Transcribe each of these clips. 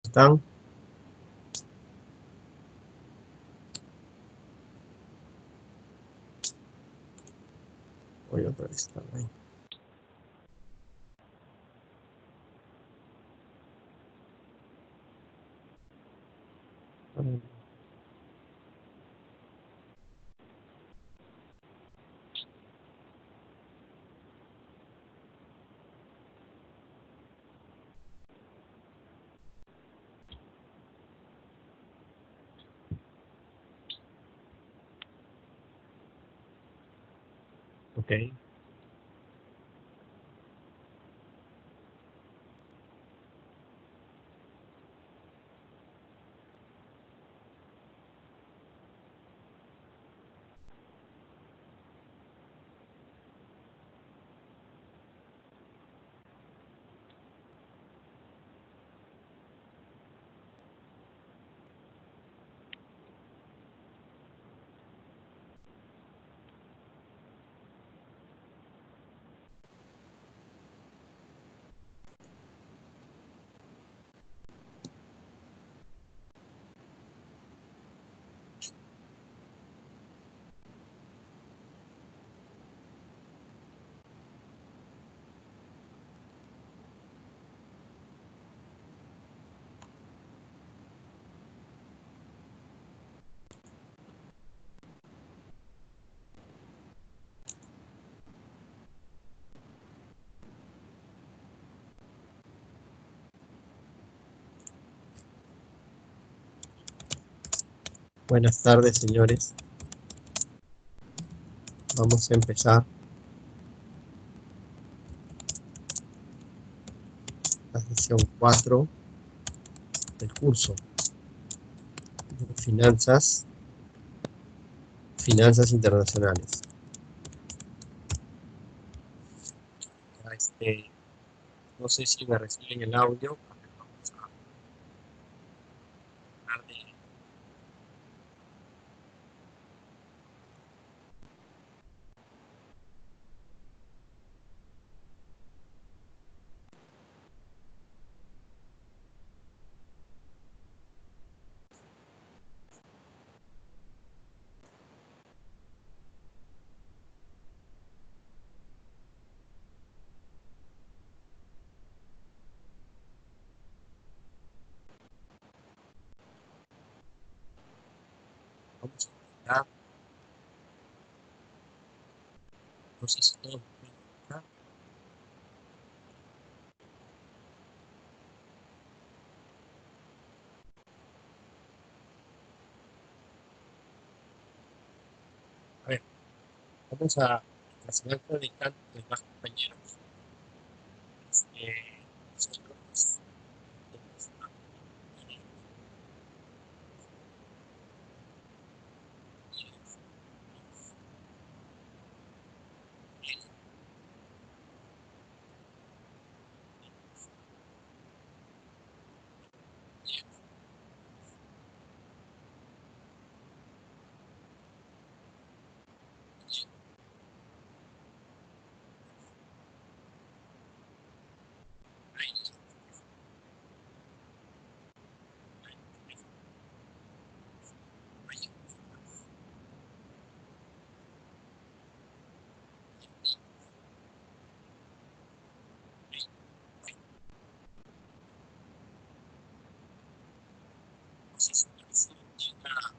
¿Están? Voy otra vez. Están ahí. Ok. Buenas tardes, señores. Vamos a empezar la sesión 4 del curso de finanzas internacionales. No sé si me reciben el audio. Vamos a hablar vamos a hablar, no sé si todos me pueden escuchar. A ver, vamos a, mientras se van conectando los demás compañeros, nosotros vamos a no sé si me reciben bien el audio.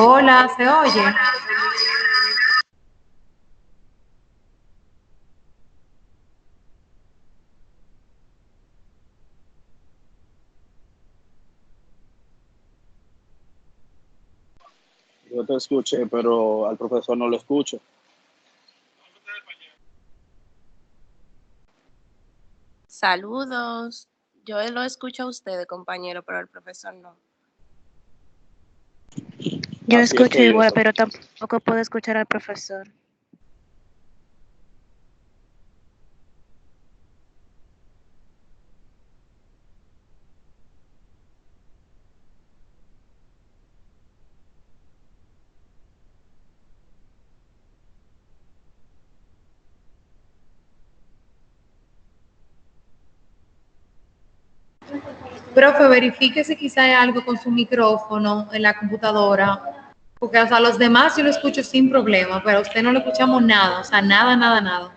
Hola, ¿se oye? Yo te escuché, pero al profesor no lo escucho. Saludos. Yo lo escucho a ustedes, compañero, pero el profesor no. Yo Así es escucho que igual, eso. pero tampoco puedo escuchar al profesor. Profe, verifique si quizá hay algo con su micrófono en la computadora, porque o sea, a los demás yo lo escucho sin problema, pero a usted no le escuchamos nada, o sea, nada, nada, nada.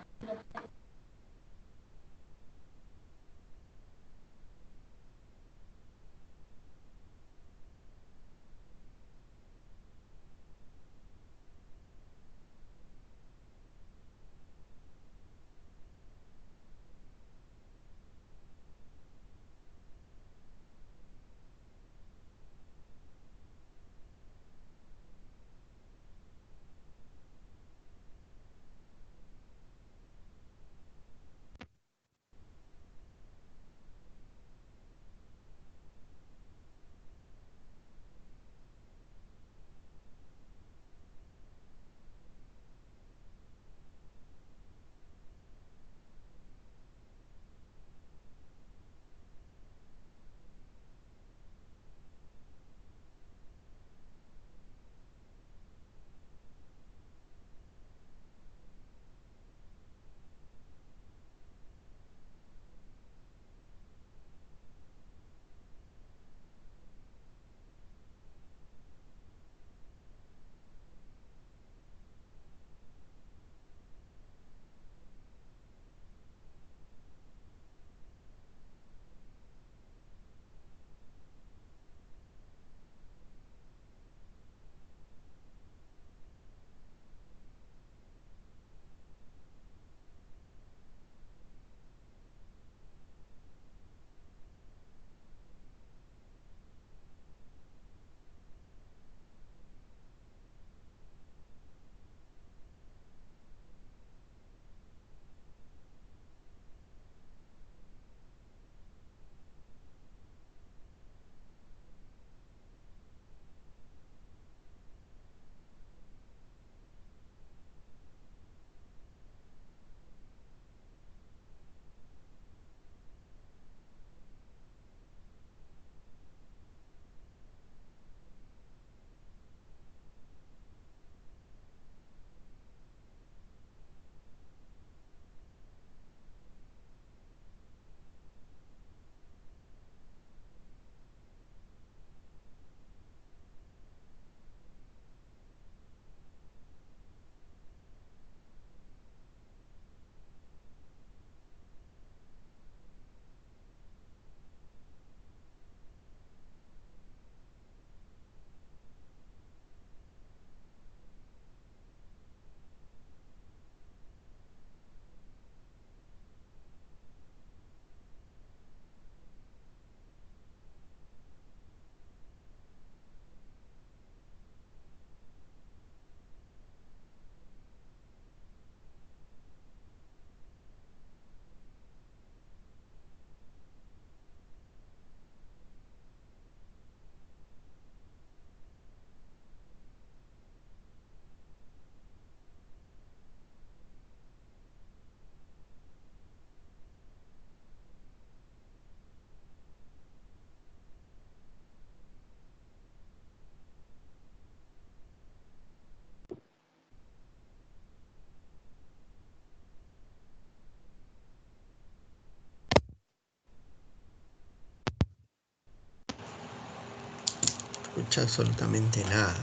Escucha absolutamente nada.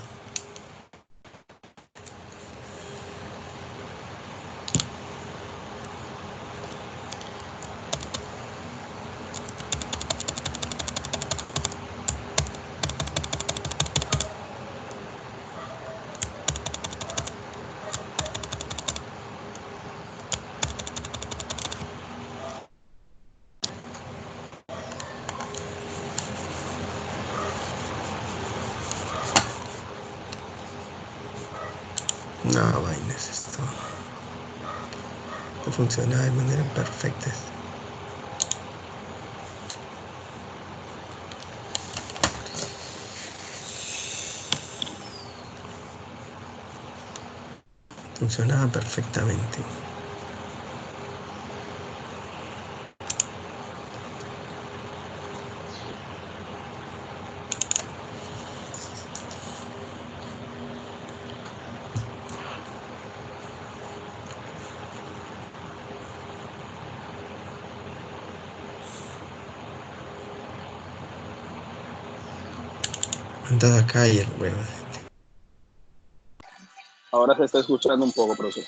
No, vainas, esto no funciona de manera perfecta. Funcionaba perfectamente. Entonces acá y el huevo. Ahora se está escuchando un poco, profesor.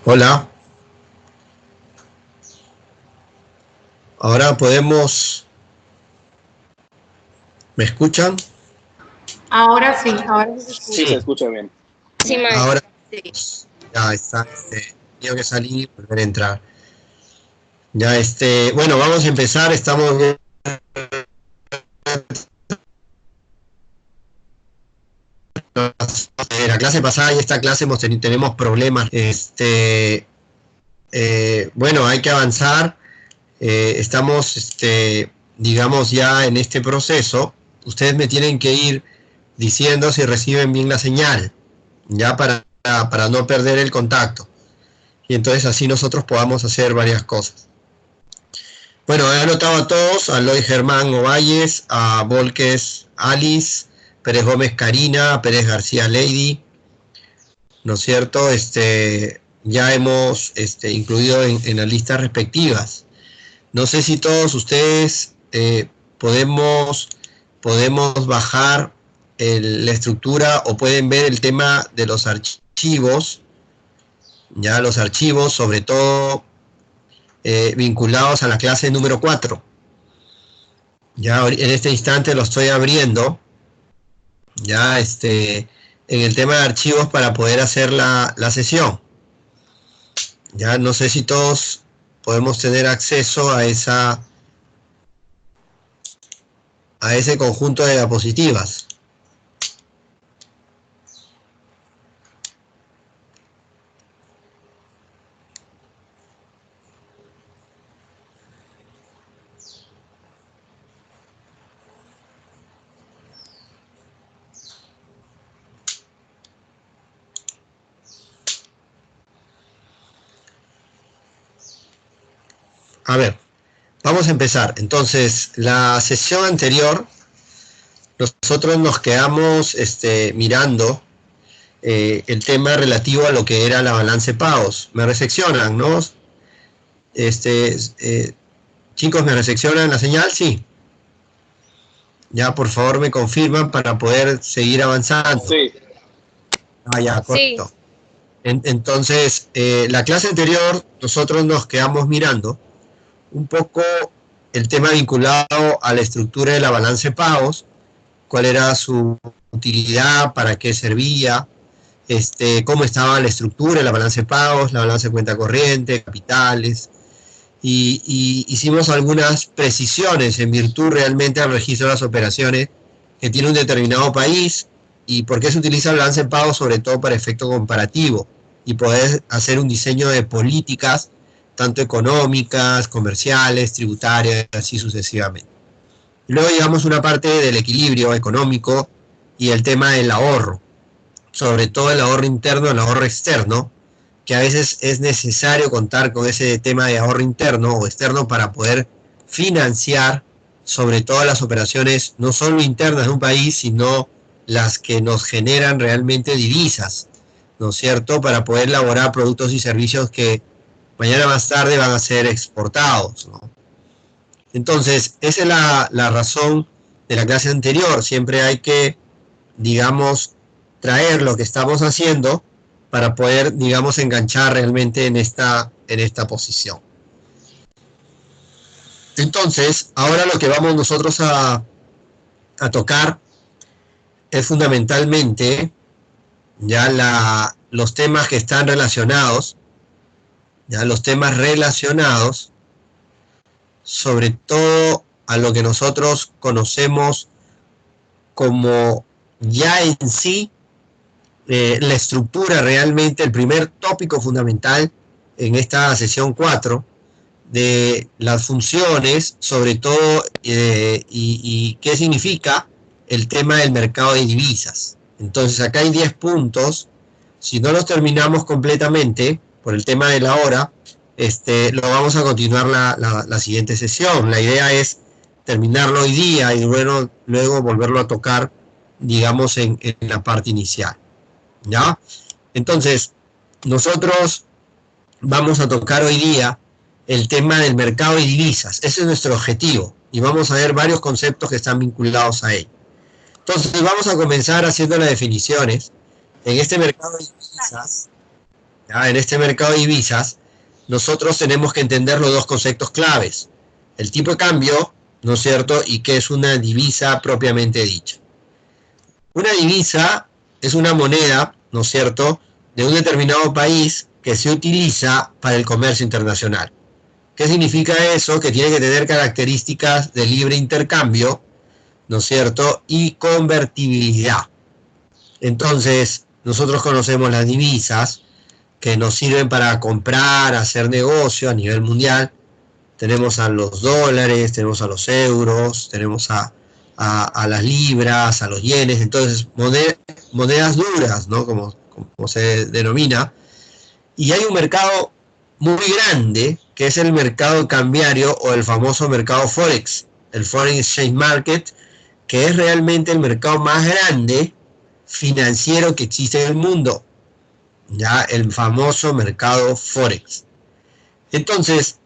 Hola. Ahora podemos... ¿Me escuchan? Ahora sí, ahora sí se Sí, escucha. se escucha bien. Sí, Ahora maestro. Sí. ya está, tengo que salir y volver a entrar. Ya, bueno, vamos a empezar. Estamos bien. La clase pasada y esta clase tenemos problemas. Bueno, hay que avanzar. Estamos, digamos, ya en este proceso. Ustedes me tienen que ir diciendo si reciben bien la señal, ya para no perder el contacto. Y entonces así nosotros podamos hacer varias cosas. Bueno, he anotado a todos: a Eloy Germán Ovalles, a Volques Alice, Pérez Gómez Karina, Pérez García Lady, ¿no es cierto? Ya hemos incluido en las listas respectivas. No sé si todos ustedes podemos bajar la estructura o pueden ver el tema de los archivos, ya los archivos, sobre todo vinculados a la clase número 4. Ya en este instante lo estoy abriendo, ya en el tema de archivos para poder hacer la sesión. Ya no sé si todos podemos tener acceso a ese conjunto de diapositivas. A ver, vamos a empezar. Entonces, la sesión anterior, nosotros nos quedamos mirando el tema relativo a lo que era la balanza de pagos. Me recepcionan, ¿no? Chicos, ¿me recepcionan la señal? Sí. Ya, por favor, me confirman para poder seguir avanzando. Sí. Ah, ya, correcto. Entonces, la clase anterior, nosotros nos quedamos mirando un poco el tema vinculado a la estructura de la balanza de pagos, cuál era su utilidad, para qué servía, cómo estaba la estructura de la balanza de pagos, la balanza de cuenta corriente, capitales, y hicimos algunas precisiones en virtud realmente al registro de las operaciones que tiene un determinado país y por qué se utiliza la balanza de pagos, sobre todo para efecto comparativo y poder hacer un diseño de políticas tanto económicas, comerciales, tributarias, así sucesivamente. Luego llegamos a una parte del equilibrio económico y el tema del ahorro, sobre todo el ahorro interno, el ahorro externo, que a veces es necesario contar con ese tema de ahorro interno o externo para poder financiar sobre todo las operaciones no solo internas de un país, sino las que nos generan realmente divisas, ¿no es cierto?, para poder elaborar productos y servicios que mañana más tarde van a ser exportados, ¿no? Entonces, esa es la razón de la clase anterior. Siempre hay que, digamos, traer lo que estamos haciendo para poder, digamos, enganchar realmente en esta posición. Entonces, ahora lo que vamos nosotros a tocar es fundamentalmente ya los temas que están relacionados, ya los temas relacionados, sobre todo a lo que nosotros conocemos como ya en sí la estructura realmente, el primer tópico fundamental en esta sesión 4 de las funciones, sobre todo, y qué significa el tema del mercado de divisas. Entonces acá hay 10 puntos. Si no los terminamos completamente por el tema de la hora, lo vamos a continuar la siguiente sesión. La idea es terminarlo hoy día y luego volverlo a tocar, digamos, en la parte inicial, ¿ya? Entonces, nosotros vamos a tocar hoy día el tema del mercado de divisas. Ese es nuestro objetivo y vamos a ver varios conceptos que están vinculados a él. Entonces, vamos a comenzar haciendo las definiciones. En este mercado de divisas, ¿ya? En este mercado de divisas, nosotros tenemos que entender los dos conceptos claves: el tipo de cambio, ¿no es cierto?, y qué es una divisa propiamente dicha. Una divisa es una moneda, ¿no es cierto?, de un determinado país que se utiliza para el comercio internacional. ¿Qué significa eso? Que tiene que tener características de libre intercambio, ¿no es cierto?, y convertibilidad. Entonces, nosotros conocemos las divisas que nos sirven para comprar, hacer negocio a nivel mundial. Tenemos a los dólares, tenemos a los euros, tenemos a las libras, a los yenes. Entonces, monedas duras, ¿no?, como se denomina. Y hay un mercado muy grande, que es el mercado cambiario o el famoso mercado Forex, el Foreign Exchange Market, que es realmente el mercado más grande financiero que existe en el mundo, ya, el famoso mercado Forex. Entonces,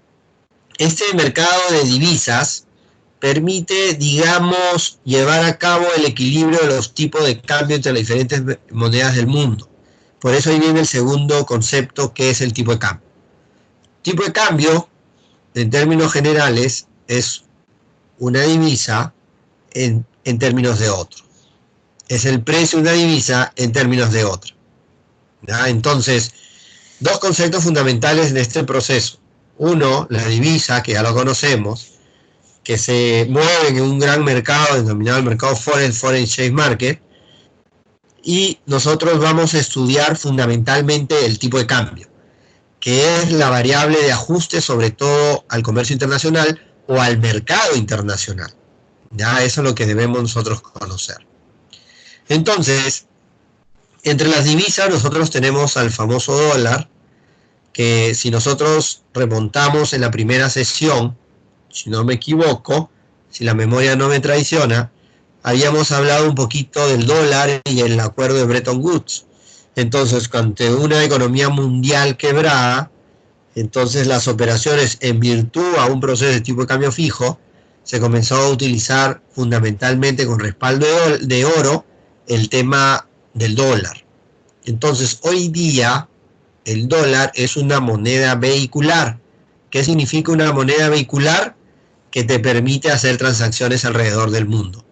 este mercado de divisas permite, digamos, llevar a cabo el equilibrio de los tipos de cambio entre las diferentes monedas del mundo. Por eso ahí viene el segundo concepto, que es el tipo de cambio. Tipo de cambio, en términos generales, es una divisa en términos de otro. Es el precio de una divisa en términos de otra, ¿ya? Entonces, dos conceptos fundamentales en este proceso. Uno, la divisa, que ya lo conocemos, que se mueve en un gran mercado denominado el mercado Foreign Exchange Market, y nosotros vamos a estudiar fundamentalmente el tipo de cambio, que es la variable de ajuste sobre todo al comercio internacional o al mercado internacional. Ya, eso es lo que debemos nosotros conocer. Entonces, entre las divisas nosotros tenemos al famoso dólar, que si nosotros remontamos en la primera sesión, si no me equivoco, si la memoria no me traiciona, habíamos hablado un poquito del dólar y el acuerdo de Bretton Woods. Entonces, ante una economía mundial quebrada, entonces las operaciones en virtud a un proceso de tipo de cambio fijo, se comenzó a utilizar fundamentalmente con respaldo de oro el tema del dólar. Entonces, hoy día el dólar es una moneda vehicular. ¿Qué significa una moneda vehicular? Que te permite hacer transacciones alrededor del mundo.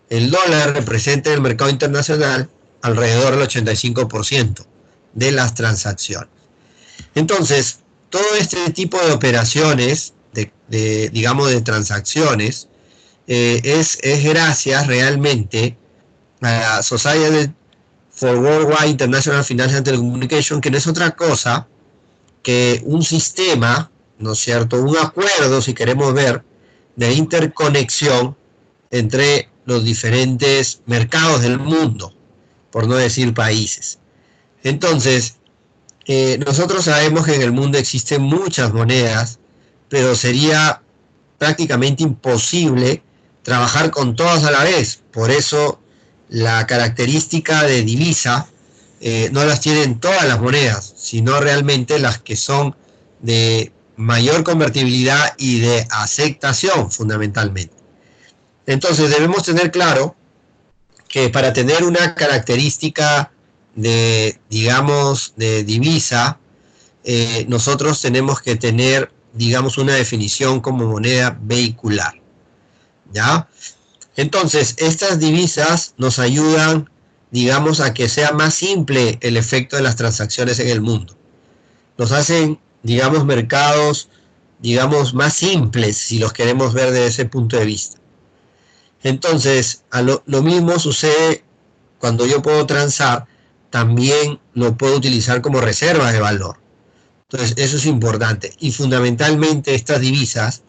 El dólar representa en el mercado internacional alrededor del 85% de las transacciones. Entonces, todo este tipo de operaciones, digamos de transacciones, es gracias realmente a la Society for Worldwide International Financial Telecommunication, que no es otra cosa que un sistema, ¿no es cierto?, un acuerdo, si queremos ver, de interconexión entre los diferentes mercados del mundo, por no decir países. Entonces, nosotros sabemos que en el mundo existen muchas monedas, pero sería prácticamente imposible trabajar con todas a la vez. Por eso la característica de divisa no las tienen todas las monedas, sino realmente las que son de mayor convertibilidad y de aceptación fundamentalmente. Entonces debemos tener claro que para tener una característica de, digamos, de divisa, nosotros tenemos que tener, digamos, una definición como moneda vehicular, ¿ya? Entonces, estas divisas nos ayudan, digamos, a que sea más simple el efecto de las transacciones en el mundo. Nos hacen, digamos, mercados, digamos, más simples, si los queremos ver desde ese punto de vista. Entonces, lo mismo sucede cuando yo puedo transar, también lo puedo utilizar como reserva de valor. Entonces, eso es importante. Y fundamentalmente estas divisas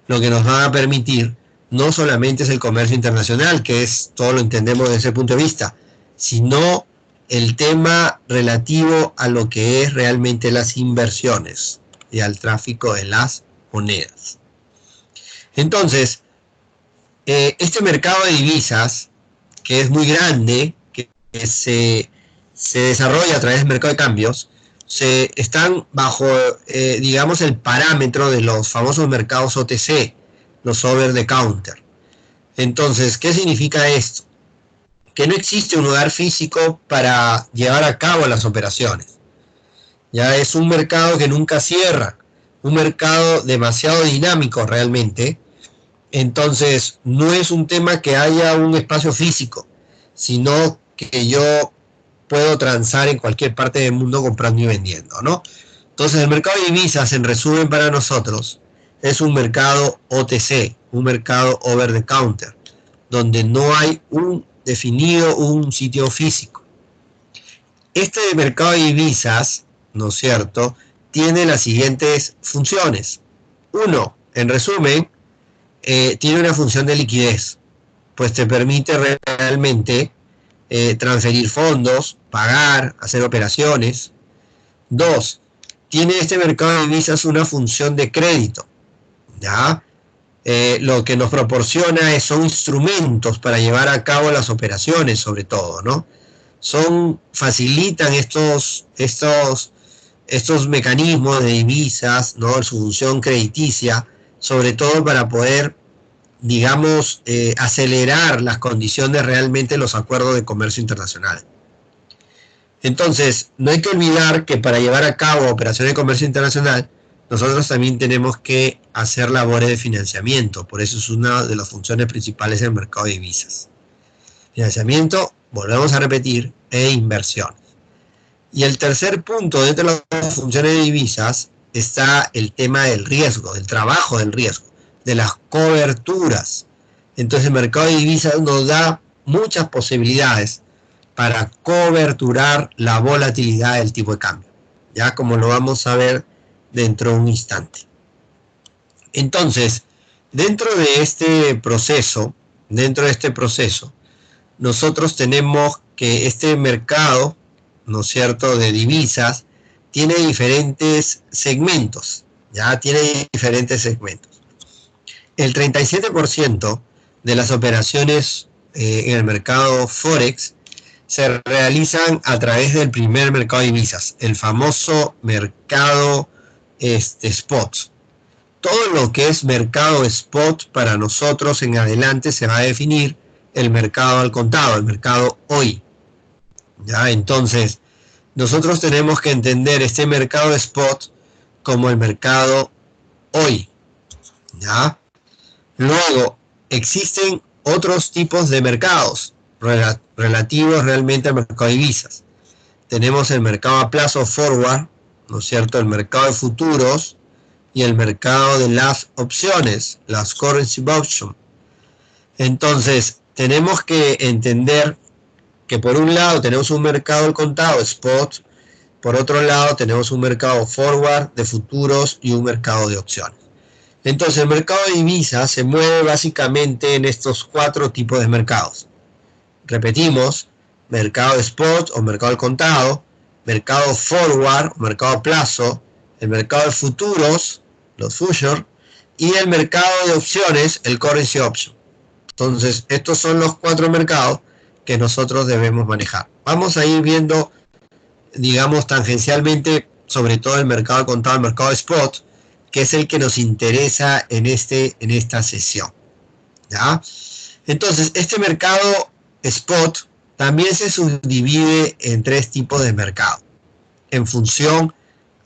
lo que nos van a permitir no solamente es el comercio internacional, que es todo lo entendemos desde ese punto de vista, sino el tema relativo a lo que es realmente las inversiones y al tráfico de las monedas. Entonces, este mercado de divisas, que es muy grande, que se desarrolla a través del mercado de cambios, están bajo, digamos, el parámetro de los famosos mercados OTC, los over the counter. Entonces, ¿qué significa esto? Que no existe un lugar físico para llevar a cabo las operaciones. Ya es un mercado que nunca cierra, un mercado demasiado dinámico realmente. Entonces, no es un tema que haya un espacio físico, sino que yo puedo transar en cualquier parte del mundo comprando y vendiendo, ¿no? Entonces, el mercado de divisas, en resumen para nosotros, es un mercado OTC, un mercado over the counter, donde no hay un sitio físico. Este mercado de divisas, ¿no es cierto?, tiene las siguientes funciones. Uno, en resumen, tiene una función de liquidez, pues te permite realmente transferir fondos, pagar, hacer operaciones. Dos, tiene este mercado de divisas una función de crédito, ¿ya? Lo que nos proporciona son instrumentos para llevar a cabo las operaciones, sobre todo, ¿no? Facilitan estos mecanismos de divisas, ¿no?, su función crediticia, sobre todo para poder, digamos, acelerar las condiciones realmente de los acuerdos de comercio internacional. Entonces, no hay que olvidar que para llevar a cabo operaciones de comercio internacional, nosotros también tenemos que hacer labores de financiamiento. Por eso es una de las funciones principales del mercado de divisas. Financiamiento, volvemos a repetir, e inversiones. Y el tercer punto dentro de las funciones de divisas está el tema del riesgo, del trabajo del riesgo, de las coberturas. Entonces el mercado de divisas nos da muchas posibilidades para coberturar la volatilidad del tipo de cambio, ya como lo vamos a ver dentro de un instante. Entonces, dentro de este proceso, nosotros tenemos que este mercado, ¿no es cierto?, de divisas, tiene diferentes segmentos, ya tiene diferentes segmentos. El 37% de las operaciones en el mercado Forex se realizan a través del primer mercado de divisas, el famoso mercado spot. Todo lo que es mercado spot para nosotros en adelante se va a definir el mercado al contado, el mercado hoy. ¿Ya? Entonces, nosotros tenemos que entender este mercado spot como el mercado hoy. ¿Ya? Luego, existen otros tipos de mercados relativos realmente al mercado de divisas. Tenemos el mercado a plazo forward, ¿no es cierto? El mercado de futuros y el mercado de las opciones, las currency options. Entonces, tenemos que entender que por un lado tenemos un mercado al contado, spot, por otro lado tenemos un mercado forward de futuros y un mercado de opciones. Entonces, el mercado de divisas se mueve básicamente en estos 4 tipos de mercados. Repetimos, mercado spot o mercado al contado, mercado forward o mercado a plazo, el mercado de futuros, los futures, y el mercado de opciones, el currency option. Entonces, estos son los 4 mercados que nosotros debemos manejar. Vamos a ir viendo, digamos, tangencialmente, sobre todo el mercado al contado, el mercado de spot, que es el que nos interesa en esta sesión. ¿Ya? Entonces, este mercado spot también se subdivide en 3 tipos de mercado, en función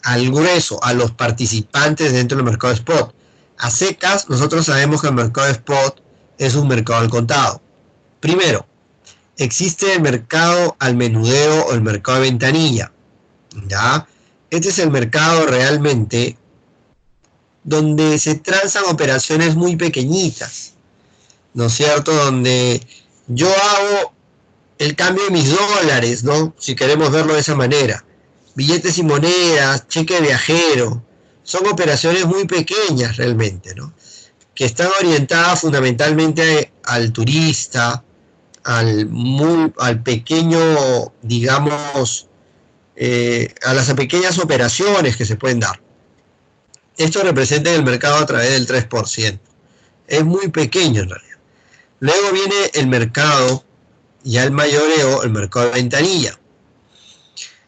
al grueso, a los participantes dentro del mercado spot. A secas, nosotros sabemos que el mercado spot es un mercado al contado. Primero, existe el mercado al menudeo o el mercado de ventanilla. ¿Ya? Este es el mercado realmente donde se transan operaciones muy pequeñitas, ¿no es cierto? Donde yo hago el cambio de mis dólares, ¿no? Si queremos verlo de esa manera. Billetes y monedas, cheque viajero, son operaciones muy pequeñas realmente, ¿no? Que están orientadas fundamentalmente al turista, al pequeño, digamos, a las pequeñas operaciones que se pueden dar. Esto representa el mercado a través del 3%. Es muy pequeño en realidad. Luego viene el mercado, ya el mayoreo, el mercado de ventanilla.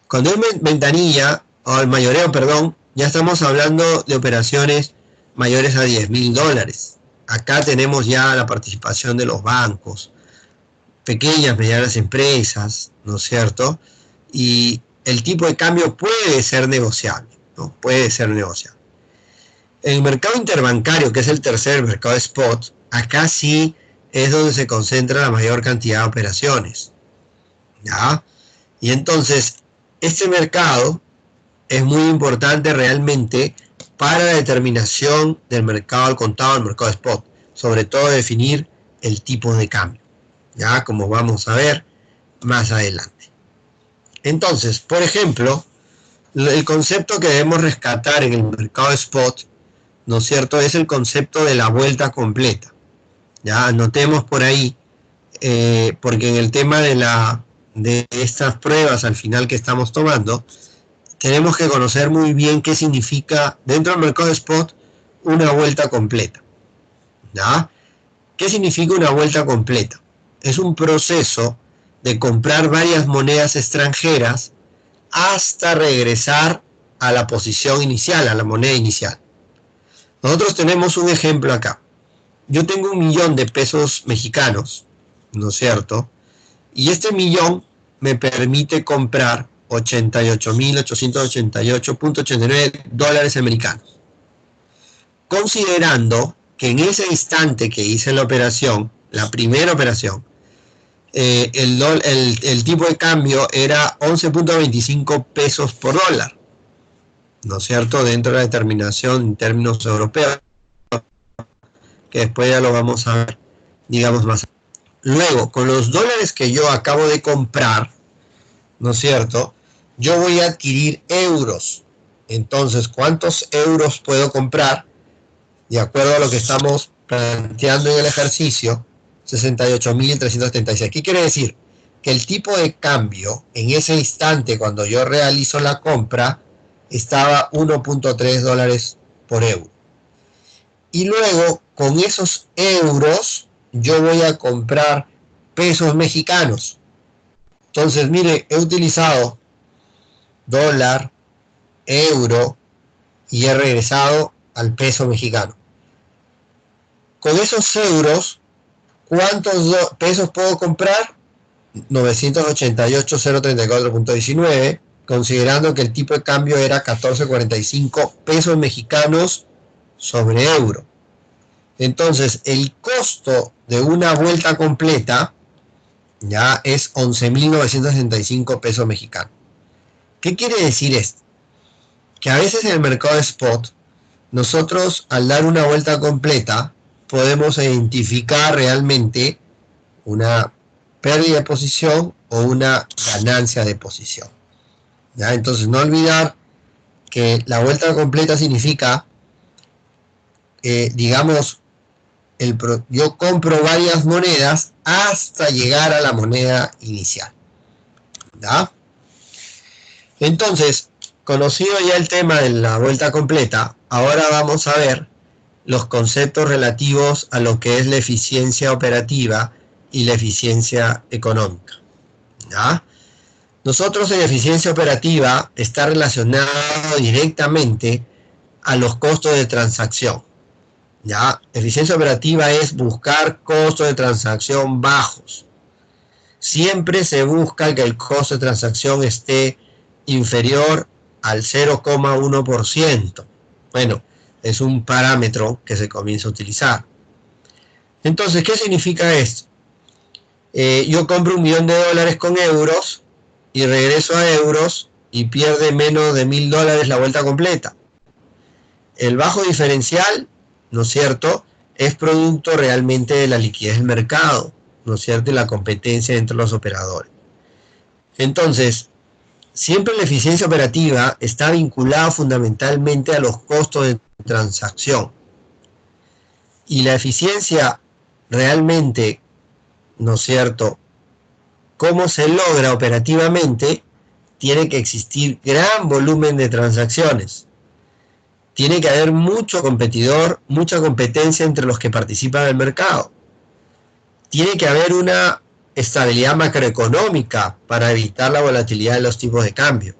Cuando es ventanilla, o el mayoreo, perdón, ya estamos hablando de operaciones mayores a $10.000. Acá tenemos ya la participación de los bancos, pequeñas, medianas empresas, ¿no es cierto? Y el tipo de cambio puede ser negociable, ¿no? Puede ser negociable. El mercado interbancario, que es el tercer mercado spot, acá sí es donde se concentra la mayor cantidad de operaciones. ¿Ya? Y entonces, este mercado es muy importante realmente para la determinación del mercado al contado, el mercado spot, sobre todo definir el tipo de cambio, ya como vamos a ver más adelante. Entonces, por ejemplo, el concepto que debemos rescatar en el mercado spot, ¿no es cierto?, es el concepto de la vuelta completa. Ya anotemos por ahí, porque en el tema de estas pruebas al final que estamos tomando, tenemos que conocer muy bien qué significa dentro del mercado spot una vuelta completa. ¿Ya? ¿Qué significa una vuelta completa? Es un proceso de comprar varias monedas extranjeras hasta regresar a la posición inicial, a la moneda inicial. Nosotros tenemos un ejemplo acá. Yo tengo 1.000.000 de pesos mexicanos, ¿no es cierto? Y este 1.000.000 me permite comprar 88.888.89 dólares americanos. Considerando que en ese instante que hice la operación, la primera operación, el tipo de cambio era 11.25 pesos por dólar, ¿no es cierto?, dentro de la determinación en términos europeos, que después ya lo vamos a ver, digamos, más. Luego, con los dólares que yo acabo de comprar, ¿no es cierto?, yo voy a adquirir euros. Entonces, ¿cuántos euros puedo comprar? De acuerdo a lo que estamos planteando en el ejercicio, 68.376. ¿Qué quiere decir? Que el tipo de cambio en ese instante cuando yo realizo la compra estaba 1.3 dólares por euro. Y luego, con esos euros, yo voy a comprar pesos mexicanos. Entonces, mire, he utilizado dólar, euro, y he regresado al peso mexicano. Con esos euros, ¿cuántos pesos puedo comprar? 988.034.19, considerando que el tipo de cambio era 14.45 pesos mexicanos sobre euro. Entonces, el costo de una vuelta completa ya es 11.965 pesos mexicanos. ¿Qué quiere decir esto? Que a veces en el mercado de spot, nosotros al dar una vuelta completa, podemos identificar realmente una pérdida de posición o una ganancia de posición. ¿Ya? Entonces, no olvidar que la vuelta completa significa, digamos, yo compro varias monedas hasta llegar a la moneda inicial. ¿Ya? Entonces, conocido ya el tema de la vuelta completa, ahora vamos a ver los conceptos relativos a lo que es la eficiencia operativa y la eficiencia económica. ¿Ya? Nosotros en eficiencia operativa está relacionado directamente a los costos de transacción. ¿Ya? Eficiencia operativa es buscar costos de transacción bajos. Siempre se busca que el costo de transacción esté inferior al 0,1%. Bueno, es un parámetro que se comienza a utilizar. Entonces, ¿qué significa esto? Yo compro $1.000.000 con euros y regreso a euros y pierde menos de $1.000 la vuelta completa. El bajo diferencial, ¿no es cierto?, es producto realmente de la liquidez del mercado, ¿no es cierto?, y la competencia entre los operadores. Entonces, siempre la eficiencia operativa está vinculada fundamentalmente a los costos de transacción. Y la eficiencia realmente, ¿no es cierto?, cómo se logra operativamente, tiene que existir gran volumen de transacciones. Tiene que haber mucho competidor, mucha competencia entre los que participan en el mercado. Tiene que haber una estabilidad macroeconómica para evitar la volatilidad de los tipos de cambio.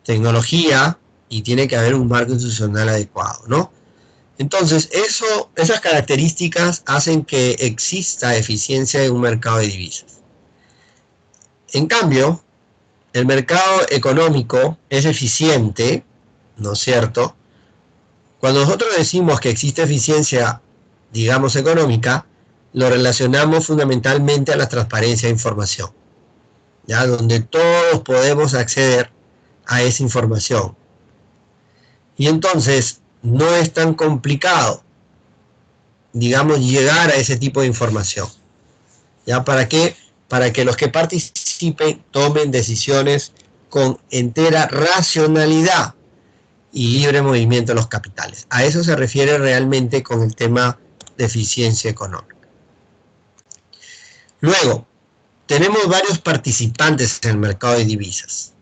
Tecnología, y tiene que haber un marco institucional adecuado, ¿no? Entonces, esas características hacen que exista eficiencia en un mercado de divisas. En cambio, el mercado económico es eficiente, ¿no es cierto? Cuando nosotros decimos que existe eficiencia, digamos, económica, lo relacionamos fundamentalmente a la transparencia de información, ¿ya? Donde todos podemos acceder a esa información. Y entonces, no es tan complicado, digamos, llegar a ese tipo de información. ¿Ya? ¿Para qué? Para que los que participen tomen decisiones con entera racionalidad y libre movimiento de los capitales. A eso se refiere realmente con el tema de eficiencia económica. Luego, tenemos varios participantes en el mercado de divisas.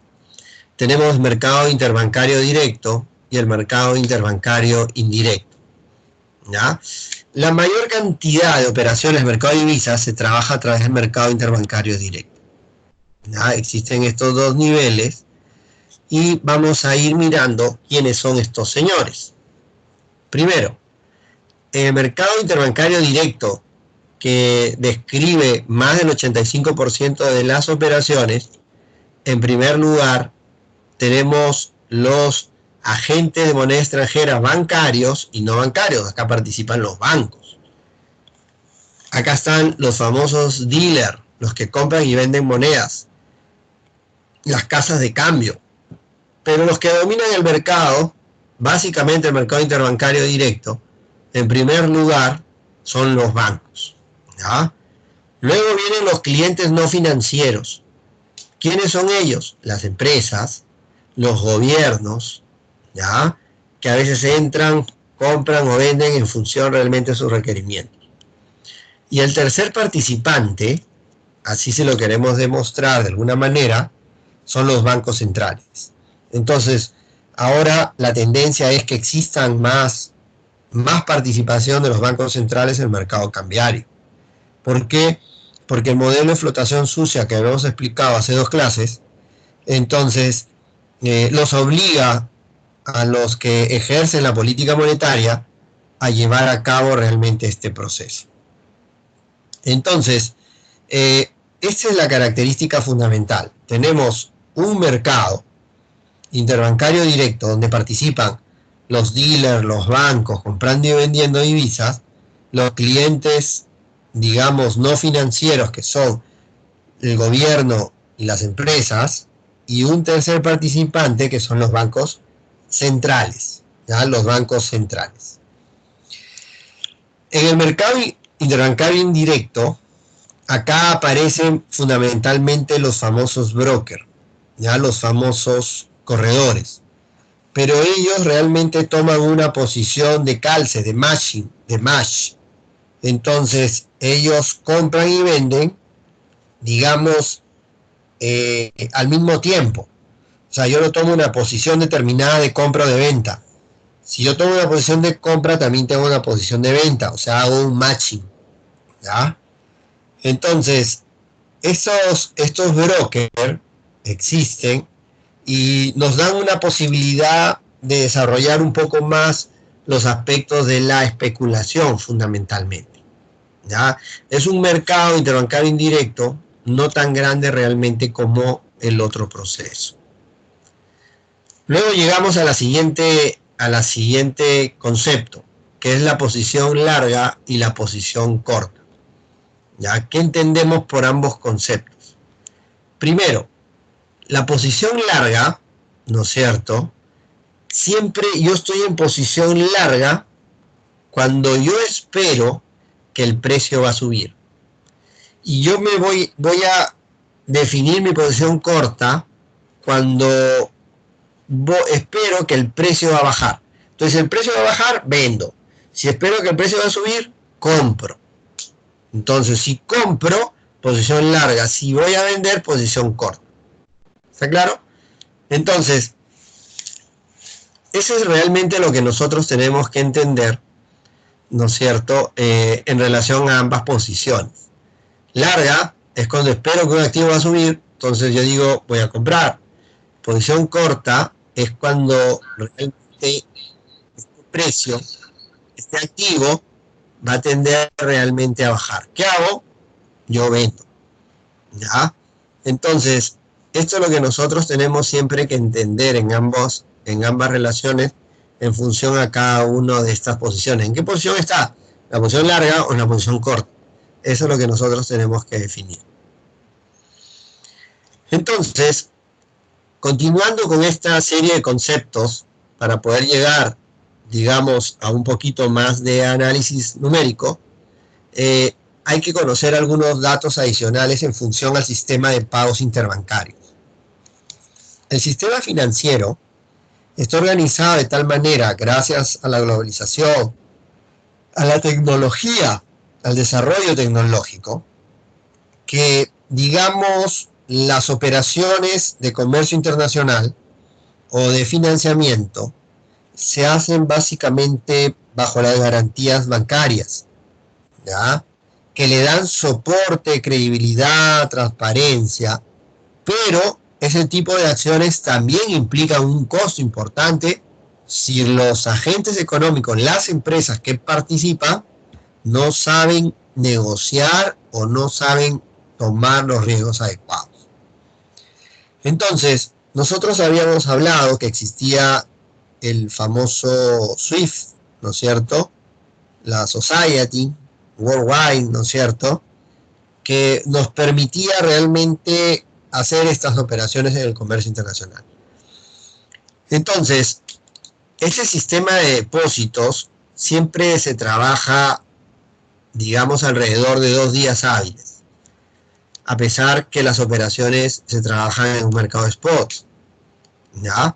Tenemos el mercado interbancario directo y el mercado interbancario indirecto. ¿Ya? La mayor cantidad de operaciones en el mercado de divisas se trabaja a través del mercado interbancario directo. ¿Ya? Existen estos dos niveles y vamos a ir mirando quiénes son estos señores. Primero, en el mercado interbancario directo, que describe más del 85% de las operaciones, en primer lugar tenemos los agentes de moneda extranjera bancarios y no bancarios. Acá participan los bancos. Acá están los famosos dealers, los que compran y venden monedas, las casas de cambio. Pero los que dominan el mercado, básicamente el mercado interbancario directo, en primer lugar son los bancos. ¿Ya? Luego vienen los clientes no financieros. ¿Quiénes son ellos? Las empresas, los gobiernos, ¿ya? Que a veces entran, compran o venden en función realmente de sus requerimientos. Y el tercer participante, así se lo queremos demostrar de alguna manera, son los bancos centrales. Entonces, ahora la tendencia es que existan más participación de los bancos centrales en el mercado cambiario. ¿Por qué? Porque el modelo de flotación sucia que habíamos explicado hace 2 clases, entonces los obliga a los que ejercen la política monetaria a llevar a cabo realmente este proceso. Entonces, esta es la característica fundamental. Tenemos un mercado interbancario directo donde participan los dealers, los bancos, comprando y vendiendo divisas, los clientes, digamos, no financieros, que son el gobierno y las empresas, y un tercer participante, que son los bancos centrales, ¿ya? Los bancos centrales. En el mercado interbancario indirecto, acá aparecen fundamentalmente los famosos brokers, ¿ya? Los famosos corredores. Pero ellos realmente toman una posición de calce, de matching, de match. Entonces, ellos compran y venden, digamos, al mismo tiempo. O sea, yo no tomo una posición determinada de compra o de venta. Si yo tomo una posición de compra, también tengo una posición de venta. O sea, hago un matching, ¿ya? Entonces, estos brokers existen y nos dan una posibilidad de desarrollar un poco más los aspectos de la especulación, fundamentalmente, ¿ya? Es un mercado interbancario indirecto no tan grande realmente como el otro proceso. Luego llegamos a la siguiente concepto, que es la posición larga y la posición corta, ¿ya? ¿Qué entendemos por ambos conceptos? Primero, la posición larga, ¿no es cierto? Siempre yo estoy en posición larga cuando yo espero que el precio va a subir. Y yo voy a definir mi posición corta cuando espero que el precio va a bajar. Entonces, si el precio va a bajar, vendo. Si espero que el precio va a subir, compro. Entonces, si compro, posición larga. Si voy a vender, posición corta. ¿Está claro? Entonces, eso es realmente lo que nosotros tenemos que entender, ¿no es cierto?, en relación a ambas posiciones. Larga es cuando espero que un activo va a subir, entonces yo digo, voy a comprar. Posición corta es cuando realmente este precio, este activo, va a tender realmente a bajar. ¿Qué hago? Yo vendo, ¿ya? Entonces, esto es lo que nosotros tenemos siempre que entender en ambas relaciones en función a cada una de estas posiciones. ¿En qué posición está? ¿La posición larga o en la posición corta? Eso es lo que nosotros tenemos que definir. Entonces, continuando con esta serie de conceptos, para poder llegar, digamos, a un poquito más de análisis numérico, hay que conocer algunos datos adicionales en función al sistema de pagos interbancarios. El sistema financiero está organizado de tal manera, gracias a la globalización, a la tecnología, al desarrollo tecnológico, que, digamos, las operaciones de comercio internacional o de financiamiento se hacen básicamente bajo las garantías bancarias, ¿ya?, que le dan soporte, credibilidad, transparencia, pero ese tipo de acciones también implican un costo importante si los agentes económicos, las empresas que participan, no saben negociar o no saben tomar los riesgos adecuados. Entonces, nosotros habíamos hablado que existía el famoso SWIFT, ¿no es cierto?, la Society Worldwide, ¿no es cierto?, que nos permitía realmente hacer estas operaciones en el comercio internacional. Entonces, este sistema de depósitos siempre se trabaja, digamos, alrededor de 2 días hábiles, a pesar que las operaciones se trabajan en un mercado spot, ¿ya?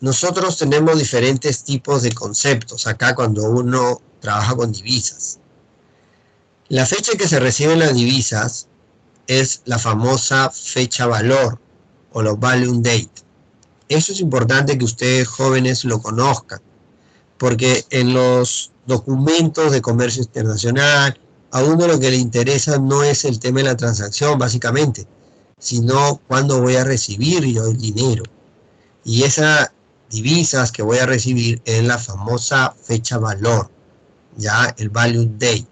Nosotros tenemos diferentes tipos de conceptos acá cuando uno trabaja con divisas. La fecha en que se reciben las divisas es la famosa fecha valor o los value date. Eso es importante que ustedes jóvenes lo conozcan, porque en los documentos de comercio internacional, a uno lo que le interesa no es el tema de la transacción, básicamente, sino cuándo voy a recibir yo el dinero. Y esas divisas que voy a recibir es la famosa fecha valor, ya el value date.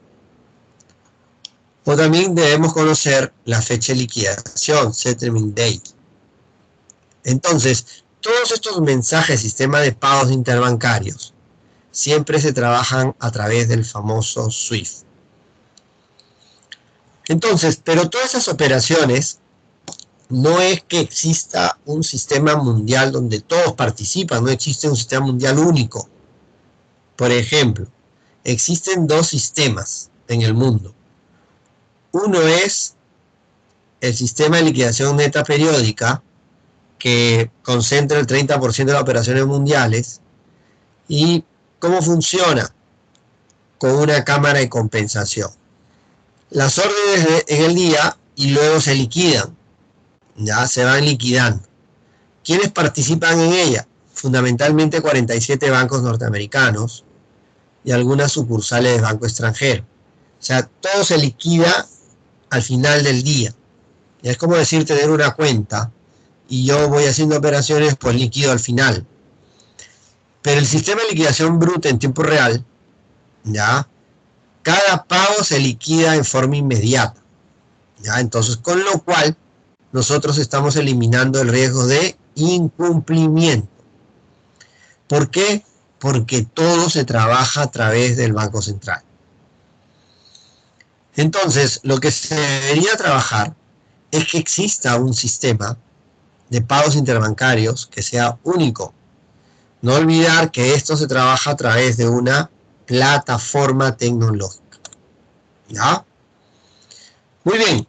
O también debemos conocer la fecha de liquidación, settlement date. Entonces, todos estos mensajes, sistema de pagos interbancarios, siempre se trabajan a través del famoso SWIFT. Entonces, pero todas esas operaciones no es que exista un sistema mundial donde todos participan, no existe un sistema mundial único. Por ejemplo, existen dos sistemas en el mundo. Uno es el sistema de liquidación neta periódica, que concentra el 30% de las operaciones mundiales. ¿Y cómo funciona? Con una cámara de compensación. Las órdenes en el día y luego se liquidan. Ya se van liquidando. ¿Quiénes participan en ella? Fundamentalmente 47 bancos norteamericanos y algunas sucursales de banco extranjero. O sea, todo se liquida al final del día. Y es como decir tener una cuenta y yo voy haciendo operaciones por líquido al final. Pero el sistema de liquidación bruta en tiempo real, ya, cada pago se liquida en forma inmediata. ¿Ya? Entonces, con lo cual, nosotros estamos eliminando el riesgo de incumplimiento. ¿Por qué? Porque todo se trabaja a través del Banco Central. Entonces, lo que se debería trabajar es que exista un sistema de pagos interbancarios que sea único. No olvidar que esto se trabaja a través de una plataforma tecnológica. ¿Ya? Muy bien.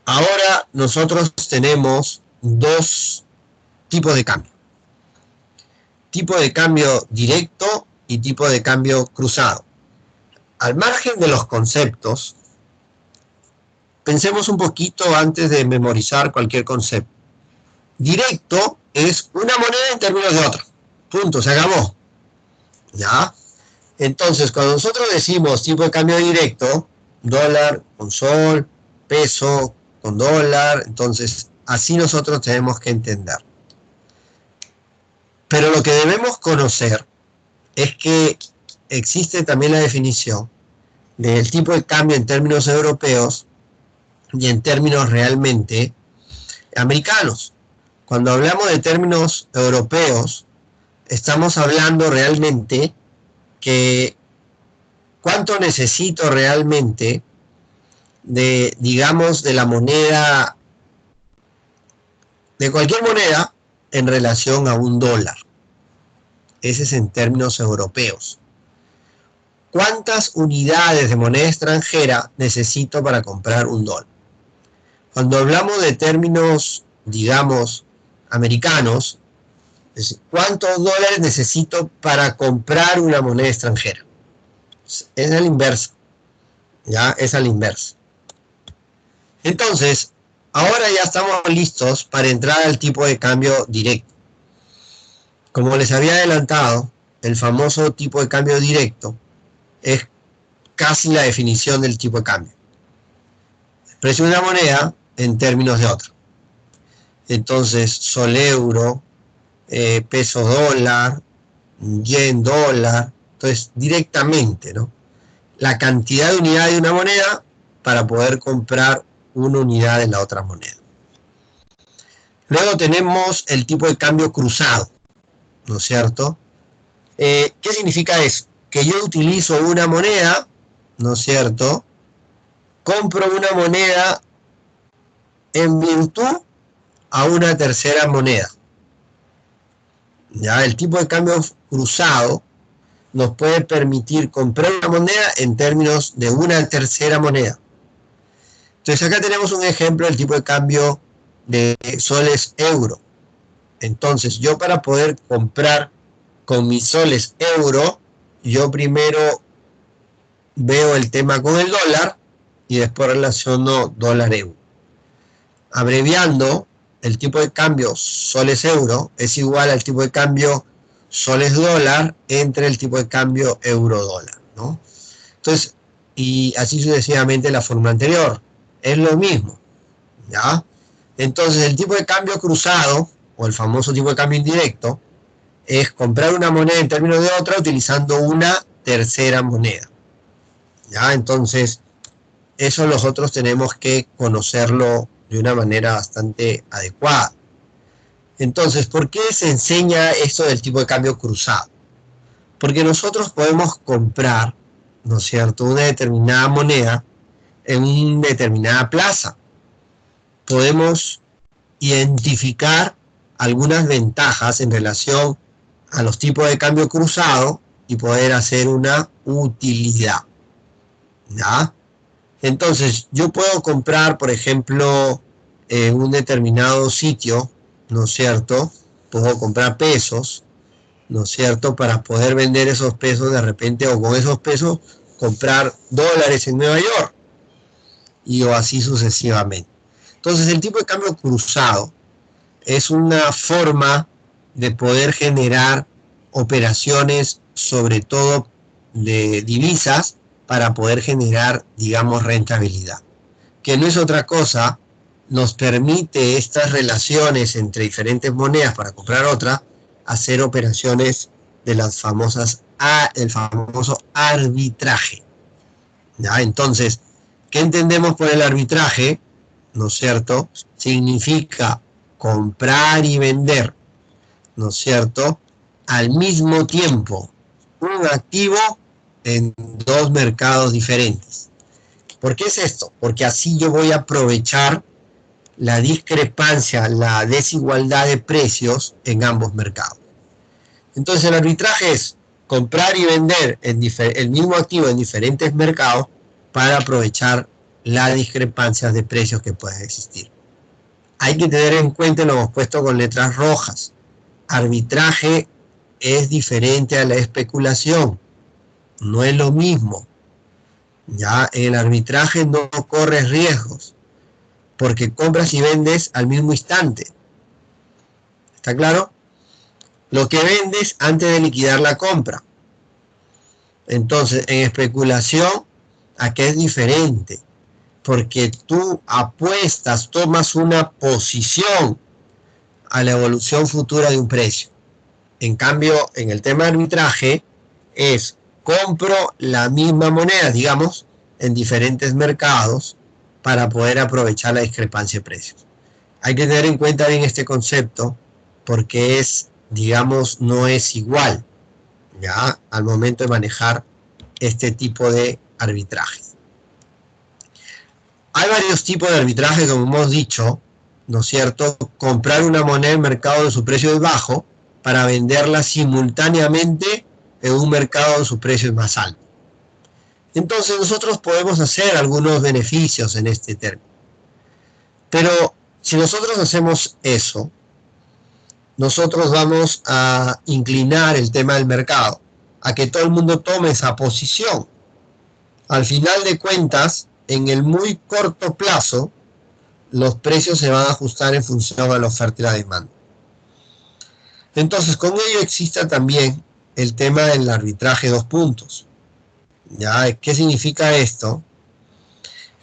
Ahora nosotros tenemos dos tipos de cambio. Tipo de cambio directo y tipo de cambio cruzado. Al margen de los conceptos, pensemos un poquito antes de memorizar cualquier concepto. Directo es una moneda en términos de otra. Punto, se acabó. ¿Ya? Entonces, cuando nosotros decimos tipo de cambio directo, dólar con sol, peso con dólar, entonces así nosotros tenemos que entender. Pero lo que debemos conocer es que existe también la definición del tipo de cambio en términos europeos y en términos realmente americanos. Cuando hablamos de términos europeos, estamos hablando realmente que cuánto necesito realmente de, digamos, de la moneda, de cualquier moneda en relación a un dólar. Ese es en términos europeos. ¿Cuántas unidades de moneda extranjera necesito para comprar un dólar? Cuando hablamos de términos, digamos, americanos, ¿cuántos dólares necesito para comprar una moneda extranjera? Es a la inversa. ¿Ya? Es a la inversa. Entonces, ahora ya estamos listos para entrar al tipo de cambio directo. Como les había adelantado, el famoso tipo de cambio directo es casi la definición del tipo de cambio. El precio de una moneda en términos de otra. Entonces, sol euro, peso dólar, yen dólar, entonces directamente, ¿no? La cantidad de unidades de una moneda para poder comprar una unidad de la otra moneda. Luego tenemos el tipo de cambio cruzado, ¿no es cierto? ¿Qué significa eso? Que yo utilizo una moneda, ¿no es cierto? Compro una moneda en virtud a una tercera moneda. Ya, el tipo de cambio cruzado nos puede permitir comprar una moneda en términos de una tercera moneda. Entonces acá tenemos un ejemplo del tipo de cambio de soles euro. Entonces yo para poder comprar con mis soles euro, yo primero veo el tema con el dólar y después relaciono dólar euro. Abreviando, el tipo de cambio soles-euro es igual al tipo de cambio soles-dólar entre el tipo de cambio euro-dólar, ¿no? Entonces, y así sucesivamente la fórmula anterior. Es lo mismo, ¿ya? Entonces, el tipo de cambio cruzado, o el famoso tipo de cambio indirecto, es comprar una moneda en términos de otra utilizando una tercera moneda, ¿ya? Entonces, eso nosotros tenemos que conocerlo de una manera bastante adecuada. Entonces, ¿por qué se enseña esto del tipo de cambio cruzado? Porque nosotros podemos comprar, ¿no es cierto?, una determinada moneda en una determinada plaza. Podemos identificar algunas ventajas en relación a los tipos de cambio cruzado y poder hacer una utilidad, ¿ya? Entonces, yo puedo comprar, por ejemplo, en un determinado sitio, ¿no es cierto? Puedo comprar pesos, ¿no es cierto? Para poder vender esos pesos de repente, o con esos pesos comprar dólares en Nueva York, y o así sucesivamente. Entonces, el tipo de cambio cruzado es una forma de poder generar operaciones, sobre todo de divisas, para poder generar, digamos, rentabilidad. Que no es otra cosa, nos permite estas relaciones entre diferentes monedas para comprar otra, hacer operaciones de las famosas, el famoso arbitraje, ¿ya? Entonces, ¿qué entendemos por el arbitraje? ¿No es cierto? Significa comprar y vender, ¿no es cierto?, al mismo tiempo un activo en dos mercados diferentes. ¿Por qué es esto? Porque así yo voy a aprovechar la discrepancia, la desigualdad de precios en ambos mercados. Entonces el arbitraje es comprar y vender el mismo activo en diferentes mercados para aprovechar las discrepancias de precios que puedan existir. Hay que tener en cuenta, lo hemos puesto con letras rojas, arbitraje es diferente a la especulación, no es lo mismo. Ya el arbitraje no corre riesgos, porque compras y vendes al mismo instante. ¿Está claro? Lo que vendes antes de liquidar la compra. Entonces, en especulación, aquí es diferente, porque tú apuestas, tomas una posición a la evolución futura de un precio. En cambio, en el tema de arbitraje, es compro la misma moneda, digamos, en diferentes mercados para poder aprovechar la discrepancia de precios. Hay que tener en cuenta bien este concepto porque es, digamos, no es igual, ¿ya?, al momento de manejar este tipo de arbitraje. Hay varios tipos de arbitraje, como hemos dicho, ¿no es cierto? Comprar una moneda en mercado de su precio es bajo para venderla simultáneamente en un mercado de su precio es más alto. Entonces nosotros podemos hacer algunos beneficios en este término. Pero si nosotros hacemos eso, nosotros vamos a inclinar el tema del mercado a que todo el mundo tome esa posición. Al final de cuentas, en el muy corto plazo, los precios se van a ajustar en función a la oferta y la demanda. Entonces, con ello existe también el tema del arbitraje 2 puntos. ¿Ya? ¿Qué significa esto?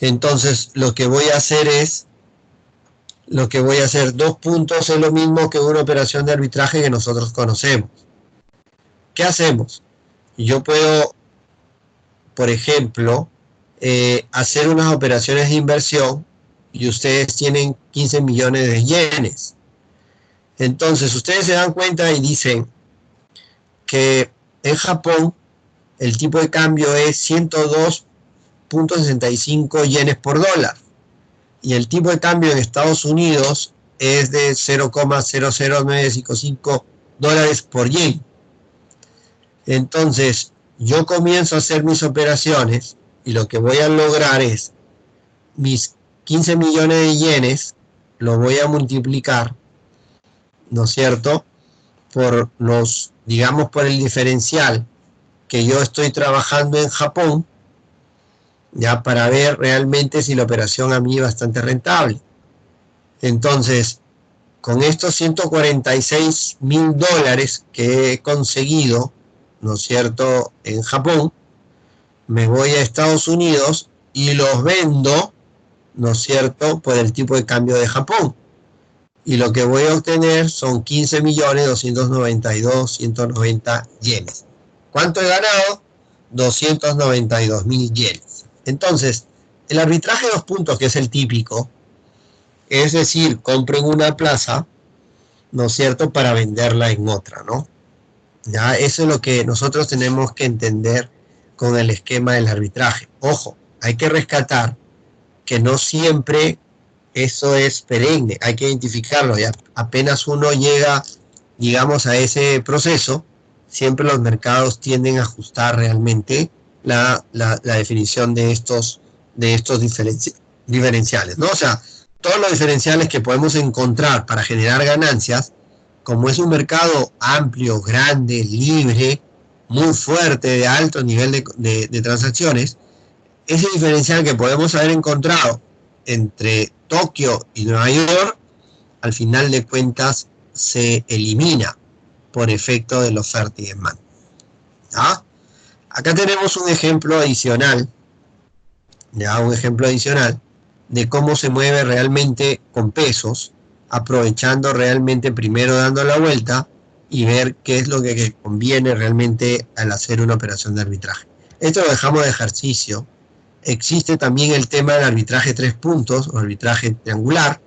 Entonces, lo que voy a hacer 2 puntos es lo mismo que una operación de arbitraje que nosotros conocemos. ¿Qué hacemos? Yo puedo, por ejemplo, hacer unas operaciones de inversión y ustedes tienen 15 millones de yenes. Entonces, ustedes se dan cuenta y dicen que en Japón el tipo de cambio es 102.65 yenes por dólar y el tipo de cambio en Estados Unidos es de 0,00955 dólares por yen. Entonces, yo comienzo a hacer mis operaciones y lo que voy a lograr es mis 15 millones de yenes, lo voy a multiplicar, ¿no es cierto?, por los, digamos, por el diferencial que yo estoy trabajando en Japón, ya, para ver realmente si la operación a mí es bastante rentable. Entonces, con estos 146.000 dólares que he conseguido, ¿no es cierto?, en Japón, me voy a Estados Unidos y los vendo, ¿no es cierto?, por el tipo de cambio de Japón. Y lo que voy a obtener son 15.292.190 yenes. ¿Cuánto he ganado? 292.000 yenes. Entonces, el arbitraje de 2 puntos, que es el típico, es decir, compro en una plaza, ¿no es cierto?, para venderla en otra, ¿no? Ya, eso es lo que nosotros tenemos que entender con el esquema del arbitraje. Ojo, hay que rescatar que no siempre eso es perenne, hay que identificarlo. Ya apenas uno llega, digamos, a ese proceso, siempre los mercados tienden a ajustar realmente la definición de estos diferenciales, ¿no? O sea, todos los diferenciales que podemos encontrar para generar ganancias, como es un mercado amplio, grande, libre, muy fuerte, de alto nivel de transacciones, ese diferencial que podemos haber encontrado entre Tokio y Nueva York, al final de cuentas se elimina por efecto de la oferta y demanda. ¿Ah? Acá tenemos un ejemplo adicional, ya un ejemplo adicional de cómo se mueve realmente con pesos, aprovechando realmente primero dando la vuelta y ver qué es lo que conviene realmente al hacer una operación de arbitraje. Esto lo dejamos de ejercicio. Existe también el tema del arbitraje 3 puntos o arbitraje triangular,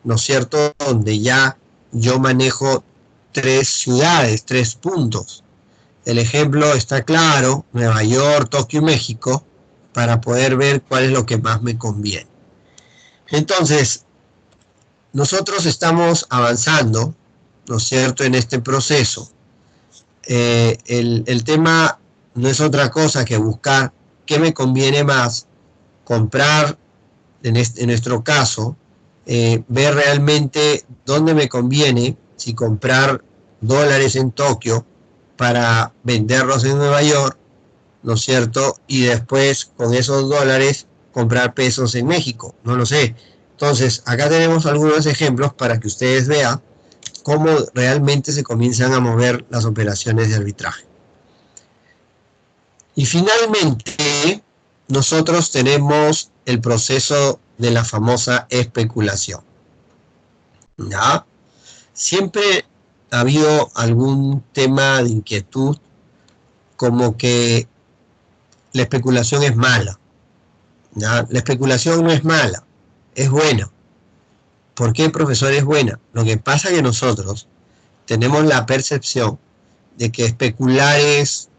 ¿no es cierto?, donde ya yo manejo 3 ciudades, 3 puntos. El ejemplo está claro, Nueva York, Tokio y México, para poder ver cuál es lo que más me conviene. Entonces, nosotros estamos avanzando, ¿no es cierto?, en este proceso. El tema no es otra cosa que buscar qué me conviene más, comprar, en nuestro caso, ver realmente dónde me conviene, si comprar dólares en Tokio para venderlos en Nueva York, ¿no es cierto?, y después con esos dólares comprar pesos en México, no lo sé. Entonces, acá tenemos algunos ejemplos para que ustedes vean cómo realmente se comienzan a mover las operaciones de arbitraje. Y finalmente, nosotros tenemos el proceso de la famosa especulación. ¿Ya? Siempre ha habido algún tema de inquietud como que la especulación es mala. ¿Ya? La especulación no es mala, es buena. ¿Por qué, profesor, es buena? Lo que pasa es que nosotros tenemos la percepción de que especular es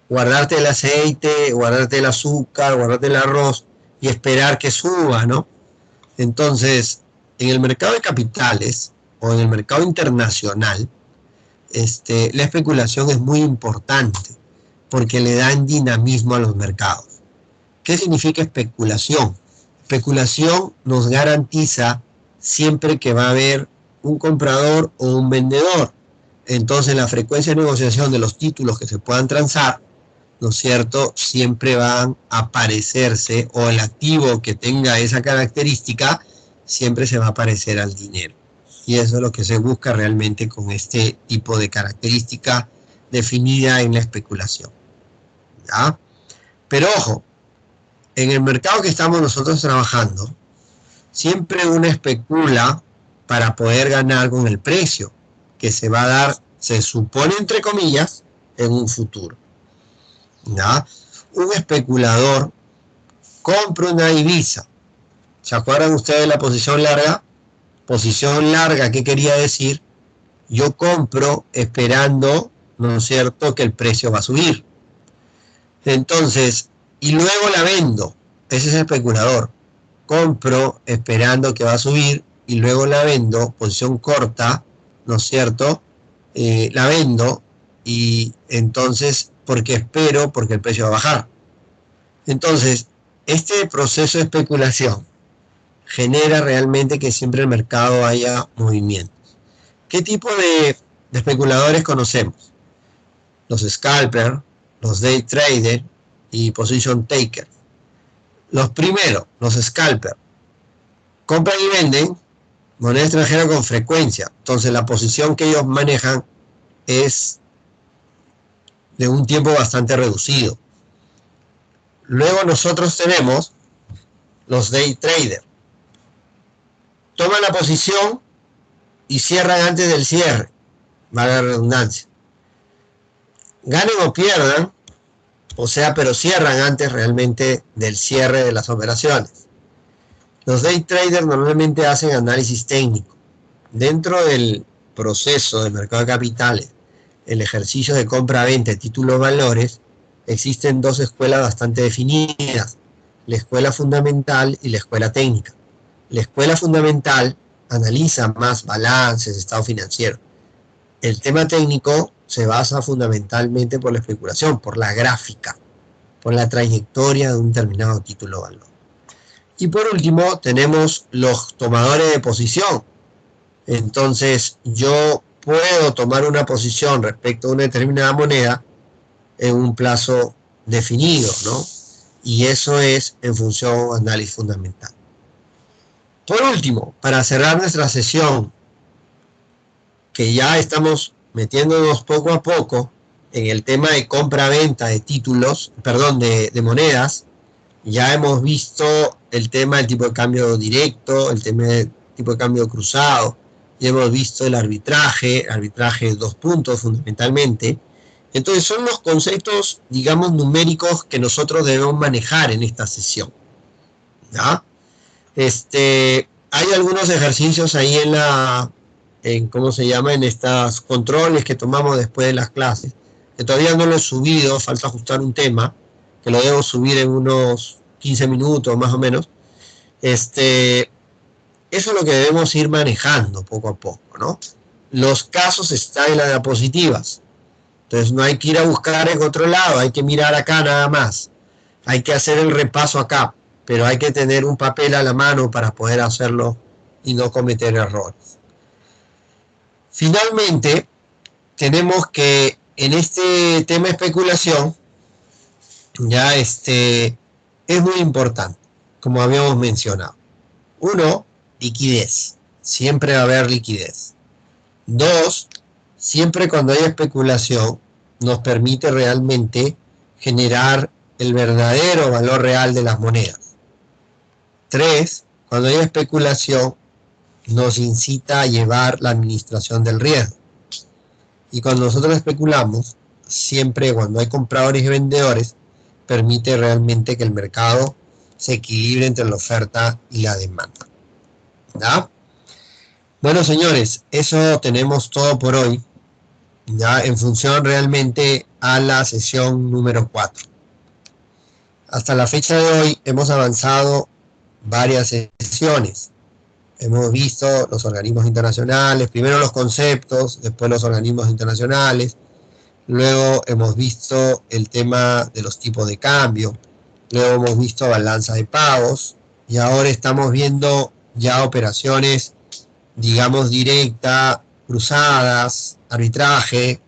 guardarte el aceite, guardarte el azúcar, guardarte el arroz y esperar que suba, ¿no? Entonces, en el mercado de capitales o en el mercado internacional, la especulación es muy importante porque le dan dinamismo a los mercados. ¿Qué significa especulación? Especulación nos garantiza siempre que va a haber un comprador o un vendedor. Entonces, la frecuencia de negociación de los títulos que se puedan transar, ¿no es cierto?, siempre van a aparecerse, o el activo que tenga esa característica siempre se va a parecer al dinero. Y eso es lo que se busca realmente con este tipo de característica definida en la especulación. ¿Ya? Pero ojo, en el mercado que estamos nosotros trabajando, siempre uno especula para poder ganar con el precio que se va a dar, se supone entre comillas, en un futuro. ¿Ya? Un especulador compra una divisa. ¿Se acuerdan ustedes de la posición larga? Posición larga, ¿qué quería decir? Yo compro esperando, ¿no es cierto?, que el precio va a subir. Entonces, y luego la vendo. Ese es el especulador. Compro esperando que va a subir y luego la vendo, posición corta, ¿no es cierto? La vendo y entonces, porque espero, porque el precio va a bajar. Entonces, este proceso de especulación genera realmente que siempre el mercado haya movimientos. ¿Qué tipo de especuladores conocemos? Los scalpers, los day traders y position takers. Los primeros, los scalpers, compran y venden, moneda extranjera con frecuencia. Entonces la posición que ellos manejan es de un tiempo bastante reducido. Luego nosotros tenemos los day traders. Toman la posición y cierran antes del cierre, valga la redundancia. Ganen o pierdan, o sea, pero cierran antes realmente del cierre de las operaciones. Los day traders normalmente hacen análisis técnico. Dentro del proceso del mercado de capitales, el ejercicio de compra-venta de títulos valores, existen dos escuelas bastante definidas, la escuela fundamental y la escuela técnica. La escuela fundamental analiza más balances, estado financiero. El tema técnico se basa fundamentalmente por la especulación, por la gráfica, por la trayectoria de un determinado título valor. Y por último, tenemos los tomadores de posición. Entonces, yo puedo tomar una posición respecto a una determinada moneda en un plazo definido, ¿no? Y eso es en función de análisis fundamental. Por último, para cerrar nuestra sesión, que ya estamos metiéndonos poco a poco en el tema de compra-venta de títulos, perdón, de monedas, ya hemos visto el tema del tipo de cambio directo, el tema del tipo de cambio cruzado, ya hemos visto el arbitraje de 2 puntos fundamentalmente. Entonces son los conceptos, digamos, numéricos que nosotros debemos manejar en esta sesión, ¿ya? Hay algunos ejercicios ahí ¿cómo se llama? En estos controles que tomamos después de las clases, que todavía no lo he subido, falta ajustar un tema, que lo debo subir en unos 15 minutos más o menos. Eso es lo que debemos ir manejando poco a poco, ¿no? Los casos están en las diapositivas, entonces no hay que ir a buscar en otro lado, hay que mirar acá nada más, hay que hacer el repaso acá, pero hay que tener un papel a la mano para poder hacerlo y no cometer errores. Finalmente, tenemos que en este tema de especulación, ya es muy importante, como habíamos mencionado. 1, liquidez. Siempre va a haber liquidez. 2, siempre cuando hay especulación, nos permite realmente generar el verdadero valor real de las monedas. 3, cuando hay especulación, nos incita a llevar la administración del riesgo. Y cuando nosotros especulamos, siempre cuando hay compradores y vendedores, permite realmente que el mercado se equilibre entre la oferta y la demanda. ¿Ya? Bueno, señores, eso tenemos todo por hoy, ya en función realmente a la sesión número 4. Hasta la fecha de hoy hemos avanzado varias sesiones. Hemos visto los organismos internacionales, primero los conceptos, después los organismos internacionales, luego hemos visto el tema de los tipos de cambio, luego hemos visto balanza de pagos y ahora estamos viendo ya operaciones, digamos, directa, cruzadas, arbitraje,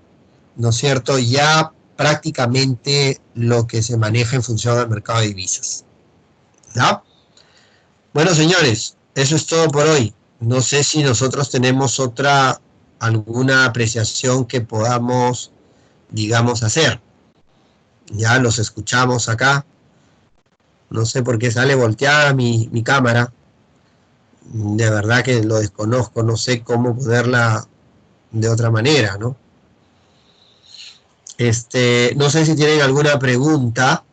¿no es cierto? Ya prácticamente lo que se maneja en función del mercado de divisas. ¿Ya? Bueno, señores, eso es todo por hoy. No sé si nosotros tenemos alguna apreciación que podamos, digamos, hacer. Ya los escuchamos acá. No sé por qué sale volteada mi cámara. De verdad que lo desconozco, no sé cómo ponerla de otra manera, ¿no? No sé si tienen alguna pregunta,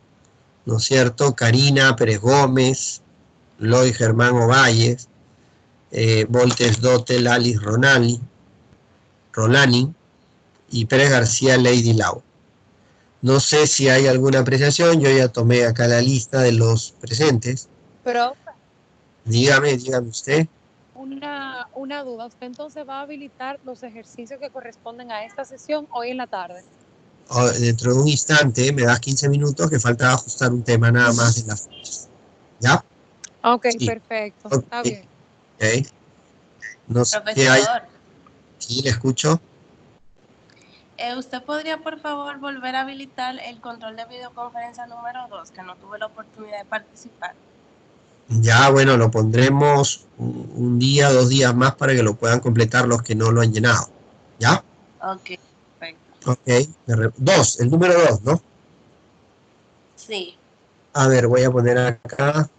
¿no es cierto? Karina Pérez Gómez, Loy Germán Ovalles, Voltes Dotel, Alice Rolani y Pérez García Lady Lau. No sé si hay alguna apreciación, yo ya tomé acá la lista de los presentes. Pero Dígame usted. una duda, ¿usted entonces va a habilitar los ejercicios que corresponden a esta sesión hoy en la tarde? Dentro de un instante, me das 15 minutos, que falta ajustar un tema nada más en las fechas. ¿Ya? Ok, Sí. perfecto, Okay. está bien. Okay. No sé qué hay. Sí, le escucho. ¿Usted podría, por favor, volver a habilitar el control de videoconferencia número 2, que no tuve la oportunidad de participar? Ya, bueno, lo pondremos un día, 2 días más para que lo puedan completar los que no lo han llenado. ¿Ya? Ok, perfecto. Ok. Dos, el número 2, ¿no? Sí. A ver, voy a poner acá.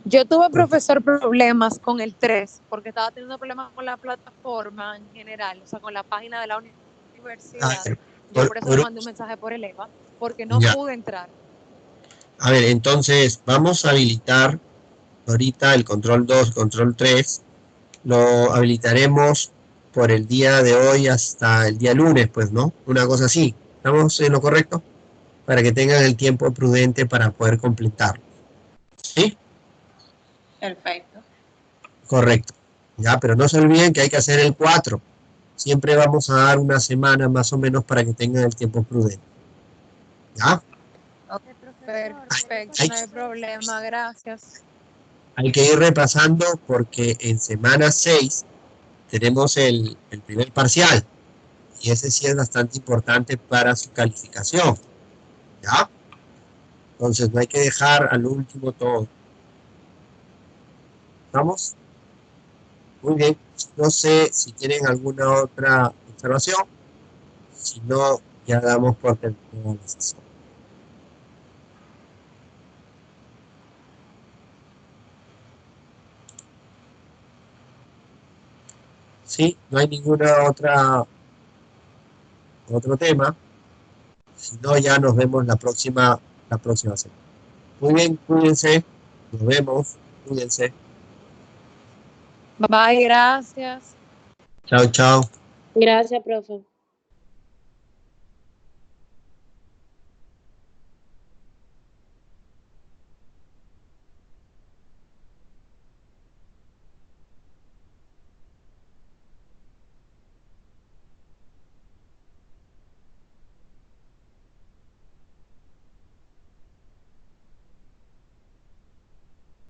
Yo tuve, profesor, problemas con el 3 porque estaba teniendo problemas con la plataforma en general, o sea, con la página de la A universidad. ver, Yo por eso le mandé un mensaje por el EVA, porque no ya. pude entrar. A ver, entonces vamos a habilitar ahorita el control 2, control 3. Lo habilitaremos por el día de hoy hasta el día lunes, pues, ¿no? Una cosa así. ¿Estamos en lo correcto? Para que tengan el tiempo prudente para poder completarlo. ¿Sí? Perfecto. Correcto. Ya, pero no se olviden que hay que hacer el 4. Siempre vamos a dar una semana más o menos para que tengan el tiempo prudente. ¿Ya? Perfecto, no hay problema, gracias. Hay que ir repasando porque en semana 6 tenemos el primer parcial. Y ese sí es bastante importante para su calificación. ¿Ya? Entonces no hay que dejar al último todo. ¿Estamos? Muy bien. No sé si tienen alguna otra observación. Si no, ya damos por terminada la sesión. Sí, no hay ninguna otro tema. Si no, ya nos vemos la próxima semana. Muy bien, cuídense. Nos vemos. Cuídense. Bye, gracias. Chao, chao. Gracias, profe.